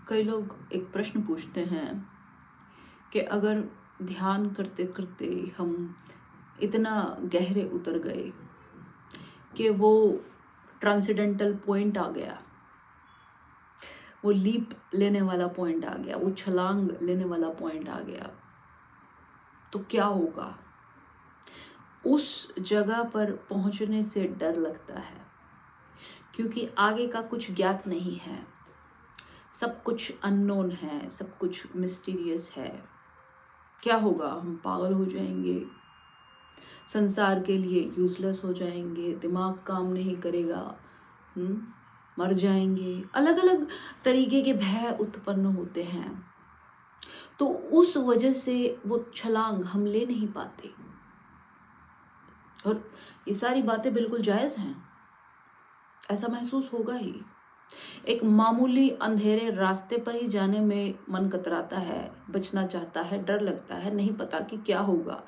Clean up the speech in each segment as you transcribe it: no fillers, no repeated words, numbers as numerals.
कई लोग एक प्रश्न पूछते हैं कि अगर ध्यान करते करते हम इतना गहरे उतर गए कि वो ट्रांसेंडेंटल पॉइंट आ गया, वो लीप लेने वाला पॉइंट आ गया, वो छलांग लेने वाला पॉइंट आ गया, तो क्या होगा? उस जगह पर पहुंचने से डर लगता है क्योंकि आगे का कुछ ज्ञात नहीं है, सब कुछ अननोन है, सब कुछ मिस्टीरियस है। क्या होगा? हम पागल हो जाएंगे, संसार के लिए यूजलेस हो जाएंगे, दिमाग काम नहीं करेगा, मर जाएंगे। अलग अलग तरीके के भय उत्पन्न होते हैं, तो उस वजह से वो छलांग हम ले नहीं पाते। और ये सारी बातें बिल्कुल जायज हैं, ऐसा महसूस होगा ही। एक मामूली अंधेरे रास्ते पर ही जाने में मन कतराता है, बचना चाहता है, डर लगता है, नहीं पता कि क्या होगा।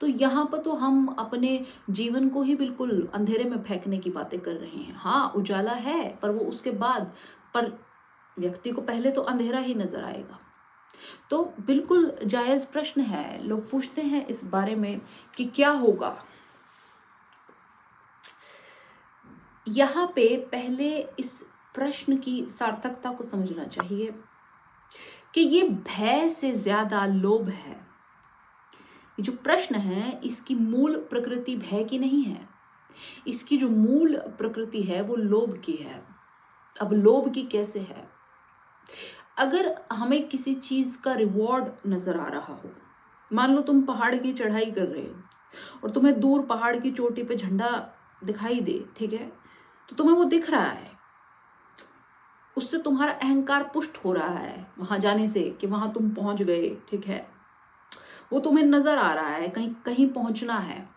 तो यहाँ पर तो हम अपने जीवन को ही बिल्कुल अंधेरे में फेंकने की बातें कर रहे हैं। हाँ, उजाला है, पर वो उसके बाद, पर व्यक्ति को पहले तो अंधेरा ही नजर आएगा। तो बिल्कुल जायज प्रश्न है, लोग पूछते हैं इस बारे में कि क्या होगा। यहाँ पे पहले इस प्रश्न की सार्थकता को समझना चाहिए कि ये भय से ज्यादा लोभ है। ये जो प्रश्न है, इसकी मूल प्रकृति भय की नहीं है, इसकी जो मूल प्रकृति है वो लोभ की है। अब लोभ की कैसे है? अगर हमें किसी चीज का रिवॉर्ड नजर आ रहा हो, मान लो तुम पहाड़ की चढ़ाई कर रहे हो और तुम्हें दूर पहाड़ की चोटी पे झंडा दिखाई दे, ठीक है, तो तुम्हें वो दिख रहा है, उससे तुम्हारा अहंकार पुष्ट हो रहा है वहां जाने से कि वहां तुम पहुंच गए, ठीक है, वो तुम्हें नजर आ रहा है, कहीं कहीं पहुंचना है,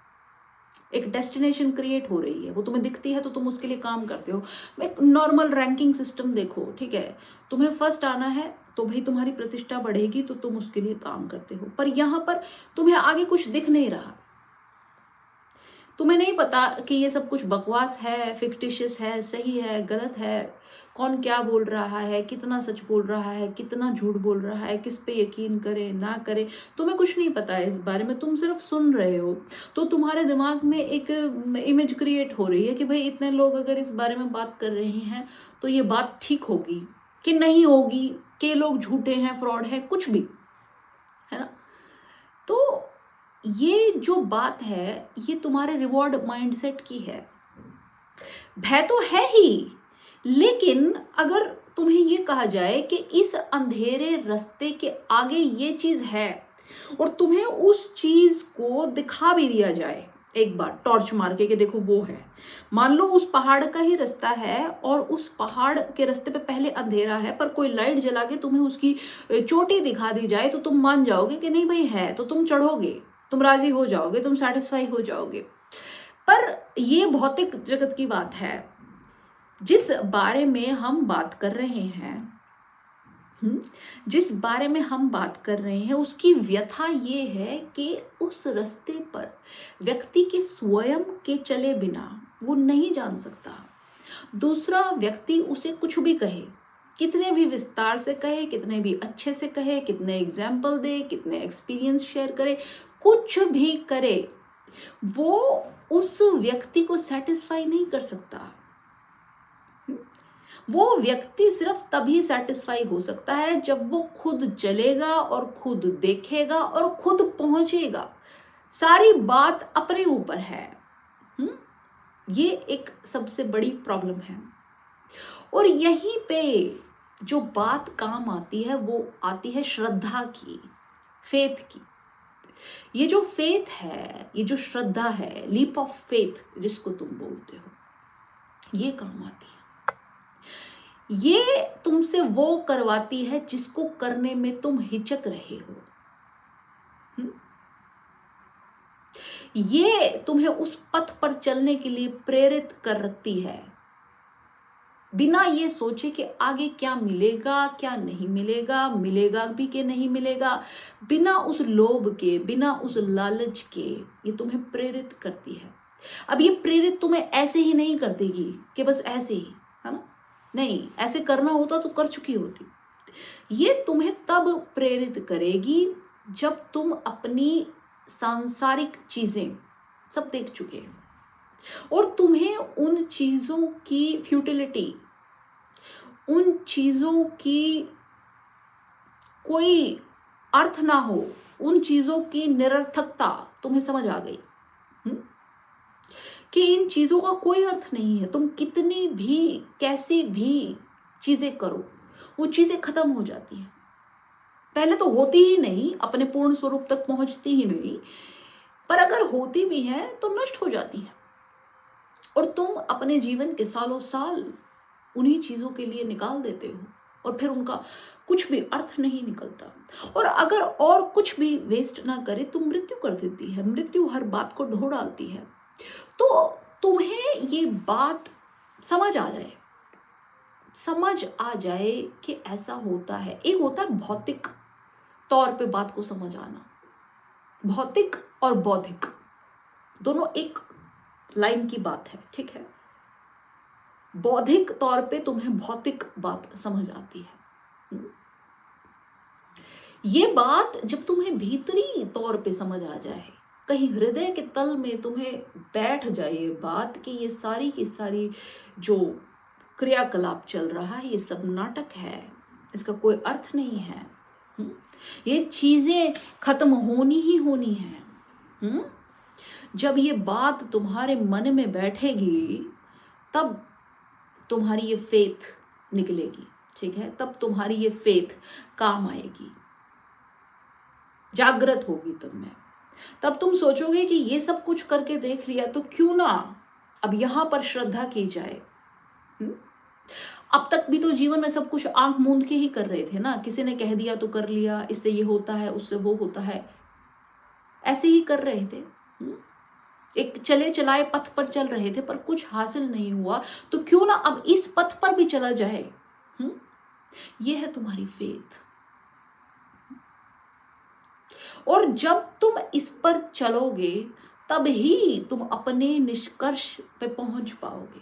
एक डेस्टिनेशन क्रिएट हो रही है, वो तुम्हें दिखती है तो तुम उसके लिए काम करते हो। एक नॉर्मल रैंकिंग सिस्टम देखो, ठीक है, तुम्हें फर्स्ट आना है तो भाई तुम्हारी प्रतिष्ठा बढ़ेगी तो तुम उसके लिए काम करते हो, पर यहां पर तुम्हें आगे कुछ दिख नहीं रहा। तुम्हें नहीं पता कि ये सब कुछ बकवास है, फिक्टिशियस है, सही है, गलत है, कौन क्या बोल रहा है, कितना सच बोल रहा है, कितना झूठ बोल रहा है, किस पे यकीन करे ना करे, तुम्हें कुछ नहीं पता है इस बारे में, तुम सिर्फ सुन रहे हो। तो तुम्हारे दिमाग में एक इमेज क्रिएट हो रही है कि भाई इतने लोग अगर इस बारे में बात कर रहे हैं तो ये बात ठीक होगी कि नहीं होगी, कि लोग झूठे हैं, फ्रॉड है, कुछ भी, है ना। तो ये जो बात है, ये तुम्हारे रिवॉर्ड माइंडसेट की है। भय तो है ही, लेकिन अगर तुम्हें ये कहा जाए कि इस अंधेरे रास्ते के आगे ये चीज है और तुम्हें उस चीज को दिखा भी दिया जाए, एक बार टॉर्च मार के कि देखो वो है, मान लो उस पहाड़ का ही रास्ता है और उस पहाड़ के रास्ते पे पहले अंधेरा है, पर कोई लाइट जला के तुम्हें उसकी चोटी दिखा दी जाए तो तुम मान जाओगे कि नहीं भाई है, तो तुम चढ़ोगे, तुम राजी हो जाओगे, तुम सेटिस्फाई हो जाओगे। पर ये भौतिक जगत की बात है, जिस बारे में हम बात कर रहे हैं, जिस बारे में हम बात कर रहे हैं, उसकी व्यथा ये है कि उस रास्ते पर व्यक्ति के स्वयं के चले बिना वो नहीं जान सकता। दूसरा व्यक्ति उसे कुछ भी कहे, कितने भी विस्तार से कहे, कितने भी अच्छे से कहे, कितने एग्जाम्पल दे, कितने एक्सपीरियंस शेयर करे, कुछ भी करे, वो उस व्यक्ति को सेटिस्फाई नहीं कर सकता। वो व्यक्ति सिर्फ तभी सेटिस्फाई हो सकता है जब वो खुद चलेगा और खुद देखेगा और खुद पहुंचेगा। सारी बात अपने ऊपर है। ये एक सबसे बड़ी प्रॉब्लम है। और यहीं पे जो बात काम आती है वो आती है श्रद्धा की, फेथ की। ये जो फेथ है, ये जो श्रद्धा है, लीप ऑफ फेथ जिसको तुम बोलते हो, ये काम आती है। ये तुमसे वो करवाती है जिसको करने में तुम हिचक रहे हो। ये तुम्हें उस पथ पर चलने के लिए प्रेरित कर रखती है, बिना ये सोचे कि आगे क्या मिलेगा, क्या नहीं मिलेगा, मिलेगा भी कि नहीं मिलेगा, बिना उस लोभ के, बिना उस लालच के, ये तुम्हें प्रेरित करती है। अब ये प्रेरित तुम्हें ऐसे ही नहीं कर देगी कि बस ऐसे ही, है ना, नहीं, ऐसे करना होता तो कर चुकी होती। ये तुम्हें तब प्रेरित करेगी जब तुम अपनी सांसारिक चीजें सब देख चुके हैं और तुम्हें उन चीजों की फ्यूटिलिटी, उन चीजों की कोई अर्थ ना हो, उन चीजों की निरर्थकता तुम्हें समझ आ गई। कि इन चीजों का कोई अर्थ नहीं है। तुम कितनी भी कैसी भी चीजें करो, वो चीजें खत्म हो जाती हैं। पहले तो होती ही नहीं, अपने पूर्ण स्वरूप तक पहुंचती ही नहीं, पर अगर होती भी है तो नष्ट हो जाती है और तुम अपने जीवन के सालों साल उन्हीं चीजों के लिए निकाल देते हो और फिर उनका कुछ भी अर्थ नहीं निकलता। और अगर और कुछ भी वेस्ट ना करे तो मृत्यु कर देती है। मृत्यु हर बात को ढो डालती है। तो तुम्हें ये बात समझ आ जाए कि ऐसा होता है। एक होता है भौतिक तौर पे बात को समझ आना, भौतिक और बौद्धिक दोनों एक लाइन की बात है, ठीक है। बौद्धिक तौर पे तुम्हें भौतिक बात समझ आती है। ये बात जब तुम्हें भीतरी तौर पे समझ आ जाए, कहीं हृदय के तल में तुम्हें बैठ जाए ये बात कि ये सारी की सारी जो क्रियाकलाप चल रहा है ये सब नाटक है, इसका कोई अर्थ नहीं है, ये चीजें खत्म होनी ही होनी है। जब ये बात तुम्हारे मन में बैठेगी तब तुम्हारी ये फेथ निकलेगी, ठीक है। तब तुम्हारी ये फेथ काम आएगी, जागृत होगी तुम में। तब तुम सोचोगे कि ये सब कुछ करके देख लिया तो क्यों ना अब यहां पर श्रद्धा की जाए। अब तक भी तो जीवन में सब कुछ आंख मूंद के ही कर रहे थे ना, किसी ने कह दिया तो कर लिया, इससे ये होता है उससे वो होता है, ऐसे ही कर रहे थे। एक चले चलाए पथ पर चल रहे थे पर कुछ हासिल नहीं हुआ, तो क्यों ना अब इस पथ पर भी चला जाए। ये है तुम्हारी फेथ। और जब तुम इस पर चलोगे तब ही तुम अपने निष्कर्ष पे पहुंच पाओगे।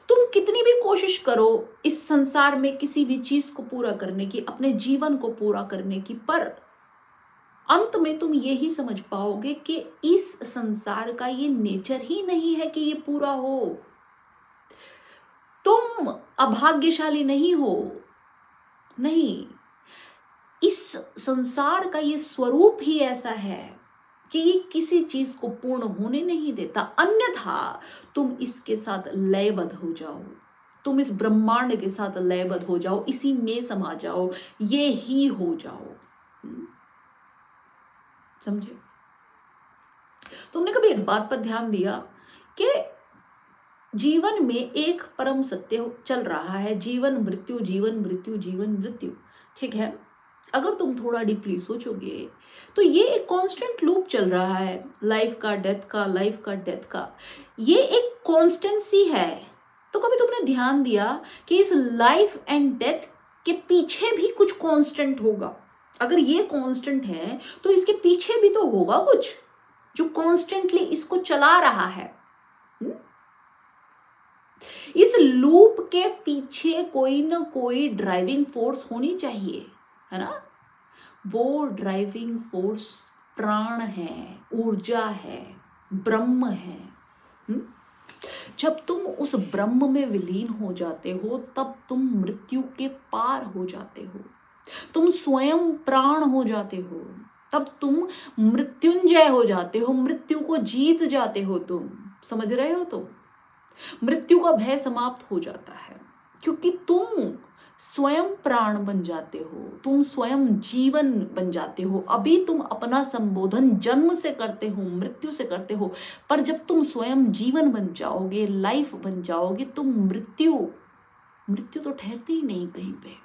तुम कितनी भी कोशिश करो इस संसार में किसी भी चीज को पूरा करने की, अपने जीवन को पूरा करने की, पर अंत में तुम यही समझ पाओगे कि इस संसार का ये नेचर ही नहीं है कि ये पूरा हो। तुम अभाग्यशाली नहीं हो, नहीं, इस संसार का ये स्वरूप ही ऐसा है कि ये किसी चीज को पूर्ण होने नहीं देता, अन्यथा तुम इसके साथ लयबद्ध हो जाओ, तुम इस ब्रह्मांड के साथ लयबद्ध हो जाओ, इसी में समा जाओ, ये ही हो जाओ। समझे? तुमने कभी एक बात पर ध्यान दिया कि जीवन में एक परम सत्य चल रहा है, जीवन मृत्यु, जीवन मृत्यु, जीवन मृत्यु, ठीक है। अगर तुम थोड़ा डीपली सोचोगे तो ये एक कांस्टेंट लूप चल रहा है, लाइफ का डेथ का, लाइफ का डेथ का, ये एक कांस्टेंसी है। तो कभी तुमने ध्यान दिया कि इस लाइफ एंड डेथ के पीछे भी कुछ कांस्टेंट होगा? अगर ये कांस्टेंट है तो इसके पीछे भी तो होगा कुछ जो कांस्टेंटली इसको चला रहा है। इस लूप के पीछे कोई ना कोई ड्राइविंग फोर्स होनी चाहिए, है ना। वो ड्राइविंग फोर्स प्राण है, ऊर्जा है, ब्रह्म है। जब तुम उस ब्रह्म में विलीन हो जाते हो तब तुम मृत्यु के पार हो जाते हो, तुम स्वयं प्राण हो जाते हो, तब तुम मृत्युंजय हो जाते हो, मृत्यु को जीत जाते हो। तुम समझ रहे हो? तो मृत्यु का भय समाप्त हो जाता है क्योंकि तुम स्वयं प्राण बन जाते हो, तुम स्वयं जीवन बन जाते हो। अभी तुम अपना संबोधन जन्म से करते हो, मृत्यु से करते हो, पर जब तुम स्वयं जीवन बन जाओगे, लाइफ बन जाओगे, तुम मृत्यु तो ठहरती ही नहीं कहीं पे।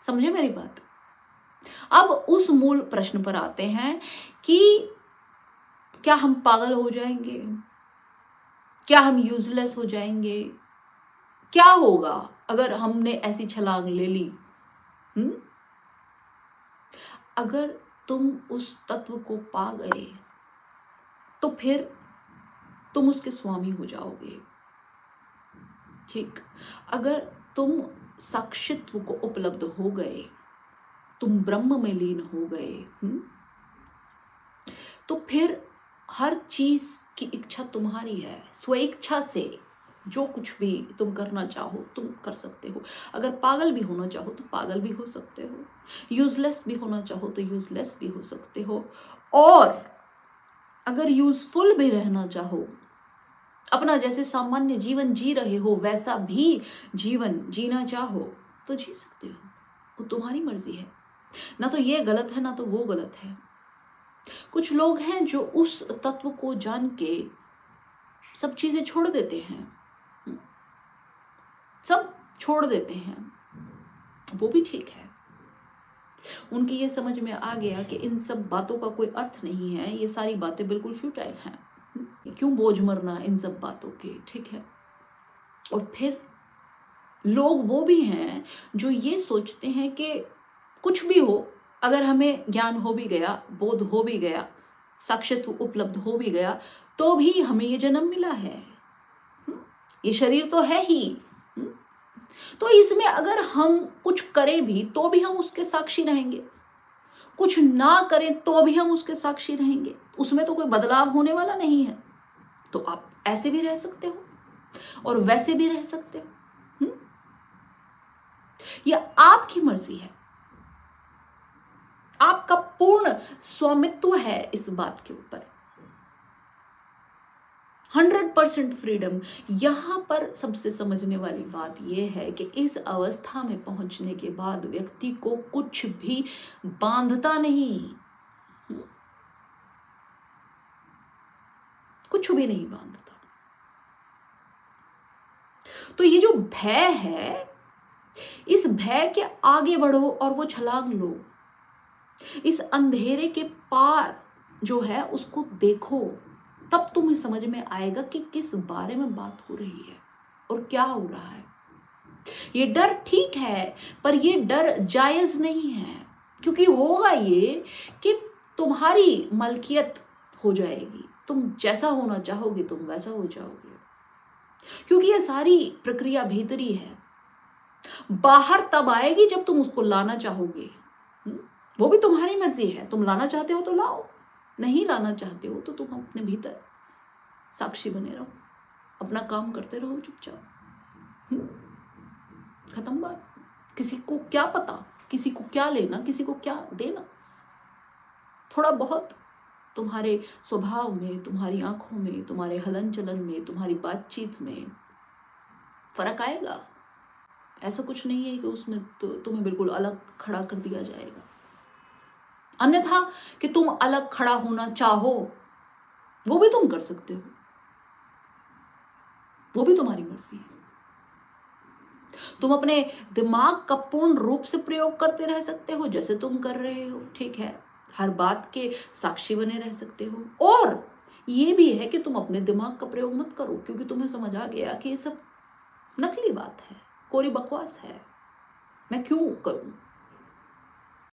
समझे मेरी बात? अब उस मूल प्रश्न पर आते हैं कि क्या हम पागल हो जाएंगे? क्या हम यूजलेस हो जाएंगे? क्या होगा अगर हमने ऐसी छलांग ले ली? अगर तुम उस तत्व को पा गए तो फिर तुम उसके स्वामी हो जाओगे। ठीक, अगर तुम साक्षित्व को उपलब्ध हो गए, तुम ब्रह्म में लीन हो गए, तो फिर हर चीज की इच्छा तुम्हारी है। स्वेच्छा से जो कुछ भी तुम करना चाहो तुम कर सकते हो। अगर पागल भी होना चाहो तो पागल भी हो सकते हो, यूजलेस भी होना चाहो तो यूजलेस भी हो सकते हो, और अगर यूजफुल भी रहना चाहो, अपना जैसे सामान्य जीवन जी रहे हो वैसा भी जीवन जीना चाहो तो जी सकते हो। वो तुम्हारी मर्जी है, ना तो ये गलत है ना तो वो गलत है। कुछ लोग हैं जो उस तत्व को जान के सब चीजें छोड़ देते हैं, सब छोड़ देते हैं, वो भी ठीक है। उनकी ये समझ में आ गया कि इन सब बातों का कोई अर्थ नहीं है, ये सारी बातें बिल्कुल फ्यूटाइल हैं, क्यों बोझ मरना इन सब बातों के, ठीक है। और फिर लोग वो भी हैं जो ये सोचते हैं कि कुछ भी हो, अगर हमें ज्ञान हो भी गया, बोध हो भी गया, साक्षात्व उपलब्ध हो भी गया, तो भी हमें ये जन्म मिला है, ये शरीर तो है ही, तो इसमें अगर हम कुछ करें भी तो भी हम उसके साक्षी रहेंगे, कुछ ना करें तो भी हम उसके साक्षी रहेंगे, उसमें तो कोई बदलाव होने वाला नहीं है। तो आप ऐसे भी रह सकते हो और वैसे भी रह सकते हो, यह आपकी मर्जी है, आपका पूर्ण स्वामित्व है इस बात के ऊपर, 100% फ्रीडम। यहां पर सबसे समझने वाली बात यह है कि इस अवस्था में पहुंचने के बाद व्यक्ति को कुछ भी बांधता नहीं, कुछ भी नहीं बांधता। तो ये जो भय है, इस भय के आगे बढ़ो और वो छलांग लो, इस अंधेरे के पार जो है उसको देखो, तब तुम्हें समझ में आएगा कि किस बारे में बात हो रही है और क्या हो रहा है। ये डर ठीक है, पर ये डर जायज नहीं है, क्योंकि होगा ये कि तुम्हारी मलकियत हो जाएगी, तुम जैसा होना चाहोगे तुम वैसा हो जाओगे, क्योंकि ये सारी प्रक्रिया भीतरी है, बाहर तब आएगी जब तुम उसको लाना चाहोगे। वो भी तुम्हारी मर्जी है, तुम लाना चाहते हो तो लाओ, नहीं लाना चाहते हो तो तुम अपने भीतर साक्षी बने रहो, अपना काम करते रहो चुपचाप, खत्म बात। किसी को क्या पता, किसी को क्या लेना, किसी को क्या देना। थोड़ा बहुत तुम्हारे स्वभाव में, तुम्हारी आंखों में, तुम्हारे हलन चलन में, तुम्हारी बातचीत में फर्क आएगा। ऐसा कुछ नहीं है कि उसमें तो तुम्हें बिल्कुल अलग खड़ा कर दिया जाएगा। अन्यथा कि तुम अलग खड़ा होना चाहो वो भी तुम कर सकते हो, वो भी तुम्हारी मर्जी है। तुम अपने दिमाग का पूर्ण रूप से प्रयोग करते रह सकते हो जैसे तुम कर रहे हो, ठीक है, हर बात के साक्षी बने रह सकते हो। और ये भी है कि तुम अपने दिमाग का प्रयोग मत करो, क्योंकि तुम्हें समझ आ गया कि ये सब नकली बात है, कोरी बकवास है, मैं क्यों करूं,